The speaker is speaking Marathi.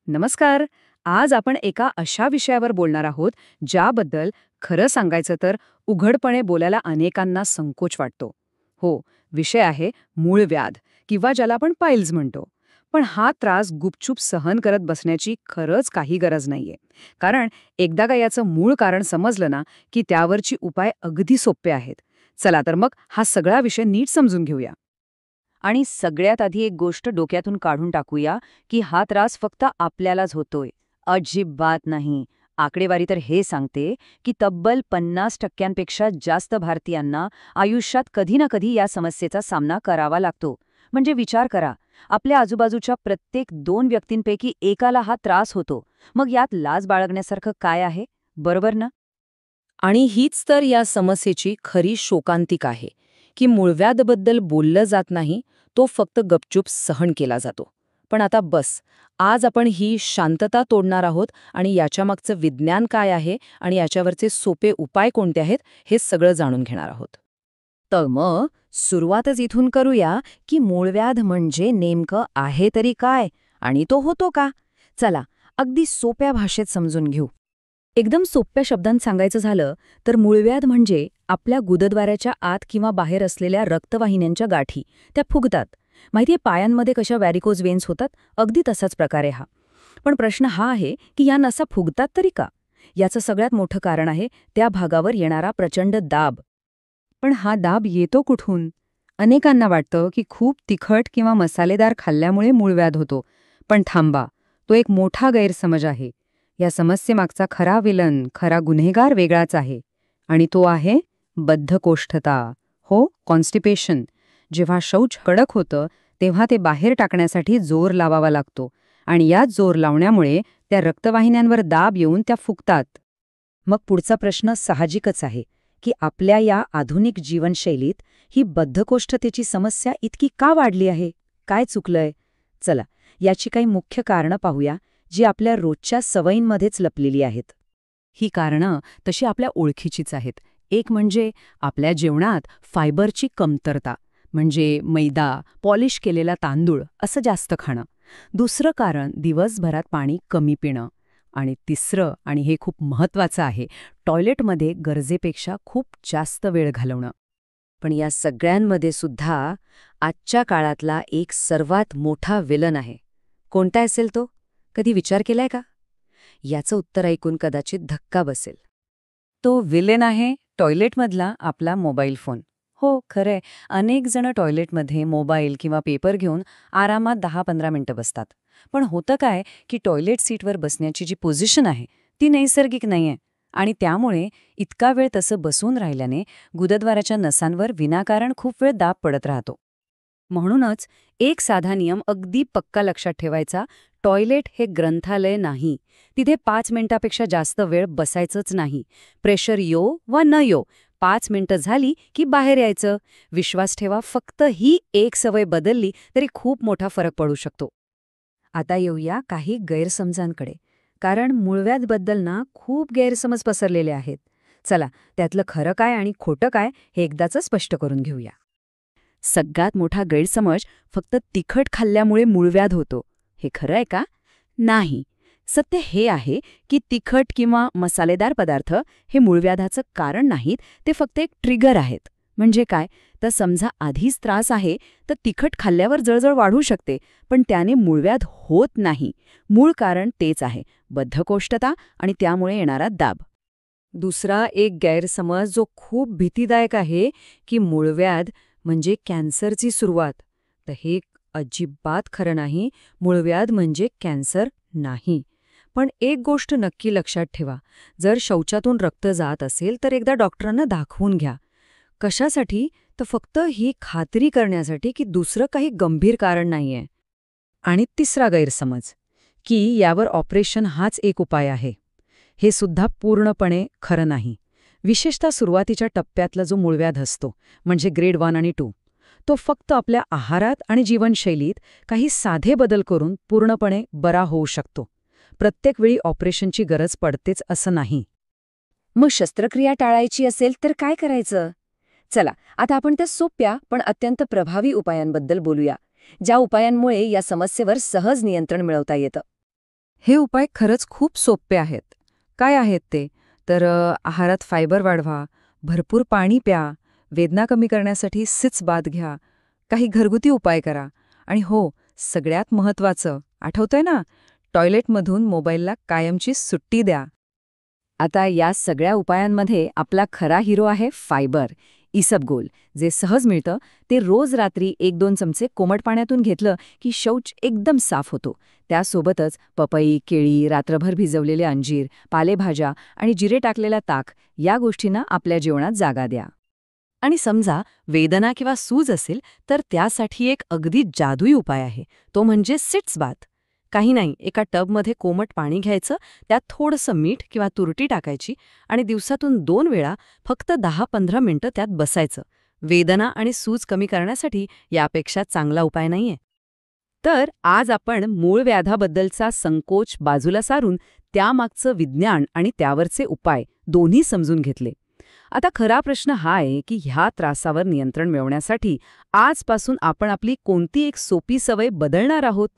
नमस्कार. आज आपण एका अशा विषयावर बोलणार आहोत ज्याबद्दल खरं सांगायचं तर उघडपणे बोलायला अनेकांना संकोच वाटतो. हो, विषय आहे मूळव्याध किंवा ज्याला आपण पाईल्स म्हणतो. पण हा त्रास गुपचूप सहन करत बसण्याची खरंच काही गरज नाहीये. कारण एकदा का याचं मूळ कारण समजलं ना, की त्यावरची उपाय अगदी सोपे आहेत. चला तर मग हा सगळा विषय नीट समजून घेऊया. आणि सगळ्यात आधी एक गोष्ट डोक्यातून काढून टाकूया की हा त्रास फक्त आपल्यालाच होतोय. अजिबात नाही. आकडेवारी तर हे सांगते की तब्बल 50% जास्त भारतीयांना आयुष्यात कधी ना कधी या समस्येचा सामना करावा लागतो. म्हणजे विचार करा, आपल्या आजूबाजूच्या प्रत्येक 2 व्यक्तींपैकी एकाला हा त्रास होतो. मग यात लाज बाळगण्यासारखं काय आहे, बरोबर ना? आणि हीच तर या समस्येची खरी शोकांतिक आहे, की मूळव्याधबद्दल बोललं जात नाही, तो फक्त गपचूप सहन केला जातो. पण आता बस, आज आपण ही शांतता तोडणार आहोत आणि याच्यामागचं विज्ञान काय आहे आणि याच्यावरचे सोपे उपाय कोणते आहेत, हे सगळं जाणून घेणार आहोत. तर मग सुरुवातच इथून करूया की मूळव्याध म्हणजे नेमकं आहे तरी काय आणि तो होतो का. चला, अगदी सोप्या भाषेत समजून घेऊ. एकदम सोप्या शब्दांत सांगायचं झालं तर मूळव्याध म्हणजे आपल्या गुदद्वाराच्या आत किंवा बाहेर असलेल्या रक्तवाहिन्यांच्या गाठी त्या फुगतात. माहितीये पायांमध्ये कशा वॅरिकोज वेन्स होतात, अगदी तसाच प्रकारे हा. पण प्रश्न हा आहे की या नसा फुगतात तरी का. याचं सगळ्यात मोठं कारण आहे त्या भागावर येणारा प्रचंड दाब. पण हा दाब येतो कुठून? अनेकांना वाटतं की खूप तिखट किंवा मसालेदार खाल्ल्यामुळे मूळव्याध होतो. पण थांबा, तो एक मोठा गैरसमज आहे. या समस्येमागचा खरा विलन, खरा गुन्हेगार वेगळाच आहे. आणि तो आहे बद्धकोष्ठता. हो, कॉन्स्टिपेशन. जेव्हा शौच कडक होतं तेव्हा ते बाहेर टाकण्यासाठी जोर लावावा लागतो. आणि याच जोर लावण्यामुळे त्या रक्तवाहिन्यांवर दाब येऊन त्या फुगतात. मग पुढचा प्रश्न साहजिकच आहे की आपल्या या आधुनिक जीवनशैलीत ही बद्धकोष्ठतेची समस्या इतकी का वाढली आहे, काय चुकलंय. चला, याची काही मुख्य कारणं पाहूया जी आपल्या रोजच्या सवयींमध्येच लपलेली आहेत. ही कारणं तशी आपल्या ओळखीचीच आहेत. एक म्हणजे आपल्या जेवणात फायबरची कमतरता, म्हणजे मैदा, पॉलिश केलेला तांदूळ असं जास्त खाणं. दुसरं कारण दिवसभरात पाणी कमी पिणं. आणि तिसरं, आणि हे खूप महत्त्वाचं आहे, टॉयलेटमध्ये गरजेपेक्षा खूप जास्त वेळ घालवणं. पण या सगळ्यांमध्ये सुद्धा आजच्या काळातला एक सर्वात मोठा विलन आहे. कोणता असेल तो? कधी विचार केलाय का? याचं उत्तर ऐकून कदाचित धक्का बसेल. तो विलेन आहे टॉयलेटमधला आपला मोबाईल फोन. हो, खरंय. अनेक जण टॉयलेटमध्ये मोबाईल किंवा पेपर घेऊन आरामात 10-15 मिनिटं बसतात. पण होतं काय की टॉयलेट सीटवर बसण्याची जी पोझिशन आहे ती नैसर्गिक नाहीये. आणि त्यामुळे इतका वेळ तसं बसून राहिल्याने गुदद्वाराच्या नसांवर विनाकारण खूप वेळ दाब पडत राहतो. म्हणूनच एक साधा नियम अगदी पक्का लक्षात ठेवायचा: टॉयलेट हे ग्रंथालय नाही. तिथे 5 मिनिटापेक्षा जास्त वेळ बसायचंच नाही. प्रेशर यो वा न यो, 5 मिनिटं झाली की बाहेर यायचं. विश्वास ठेवा, फक्त ही एक सवय बदलली तरी खूप मोठा फरक पडू शकतो. आता येऊया काही गैरसमजांकडे. कारण मूळव्याधबद्दल ना खूप गैरसमज पसरलेले आहेत. चला, त्यातलं खरं काय आणि खोटं काय हे एकदाच स्पष्ट करून घेऊया. सगळ्यात मोठा गैरसमज फक्त तिखट खाल्ल्यामुळे मूळव्याध होतो, हे खरं आहे का? नाही. सत्य हे आहे की तिखट किंवा मसालेदार पदार्थ हे मूळव्याधाचं कारण नाहीत, ते फक्त एक ट्रिगर आहेत. म्हणजे काय? तर समजा आधीच त्रास आहे तर तिखट खाल्ल्यावर जळजळ वाढू शकते, पण त्याने मूळव्याध होत नाही. मूळ कारण तेच आहे, बद्धकोष्ठता आणि त्यामुळे येणारा दाब. दुसरा एक गैरसमज जो खूप भीतीदायक आहे की मूळव्याध म्हणजे कॅन्सरची सुरुवात. तर हे अजिबात खरं नाही. मूळव्याध म्हणजे कॅन्सर नाही. पण एक गोष्ट नक्की लक्षात ठेवा: जर शौचातून रक्त जात असेल तर एकदा डॉक्टरांना दाखवून घ्या. कशासाठी? तर फक्त ही खात्री करण्यासाठी की दुसरं काही गंभीर कारण नाहीये. आणि तिसरा गैरसमज की यावर ऑपरेशन हाच एक उपाय आहे. हे सुद्धा पूर्णपणे खरं नाही. विशेषतः सुरुवातीच्या टप्प्यातला जो मूळव्याध असतो, म्हणजे ग्रेड 1 आणि 2, तो फक्त आपल्या आहारात आणि जीवनशैलीत काही साधे बदल करून पूर्णपणे बरा होऊ शकतो. प्रत्येक वेळी ऑपरेशनची गरज पडतेच असं नाही. मग शस्त्रक्रिया टाळायची असेल तर काय करायचं? चला, आता आपण त्या सोप्या पण अत्यंत प्रभावी उपायांबद्दल बोलूया, ज्या उपायांमुळे या समस्येवर सहज नियंत्रण मिळवता येतं. हे उपाय खरंच खूप सोपे आहेत. काय आहेत ते? तर आहारात फायबर वाढवा, भरपूर पाणी प्या, वेदना कमी करण्यासाठी सिट्स बाथ घ्या, काही घरगुती उपाय करा आणि हो, सगळ्यात महत्त्वाचं, आठवतंय ना? टॉयलेटमधून मोबाईलला कायमची सुट्टी द्या. आता या सगळ्या उपायांमध्ये आपला खरा हिरो आहे फायबर, इसबगोल, जे सहज मिळतं. ते रोज रात्री 1-2 चमचे कोमट पाण्यातून घेतलं की शौच एकदम साफ होतो. त्यासोबतच पपई, केळी, रात्रभर भिजवलेले अंजीर, पालेभाज्या आणि जिरे टाकलेला ताक या गोष्टींना आपल्या जेवणात जागा द्या. आणि समजा वेदना किंवा सूज असेल तर त्यासाठी एक अगदी जादुई उपाय आहे, तो म्हणजे सिट्स बाथ. काही नाही, एका टबमध्ये कोमट पाणी घ्यायचं, त्यात थोडंसं मीठ किंवा तुरटी टाकायची आणि दिवसातून 2 वेळा फक्त 10-15 मिनिटं त्यात बसायचं. वेदना आणि सूज कमी करण्यासाठी यापेक्षा चांगला उपाय नाहीये. तर आज आपण मूळ व्याधाबद्दलचा संकोच बाजूला सारून त्यामागचं विज्ञान आणि त्यावरचे उपाय दोन्ही समजून घेतले. आता खरा प्रश्न हा आहे की ह्या त्रासावर नियंत्रण मिळवण्यासाठी आजपासून आपण आपली कोणती एक सोपी सवय बदलणार आहोत.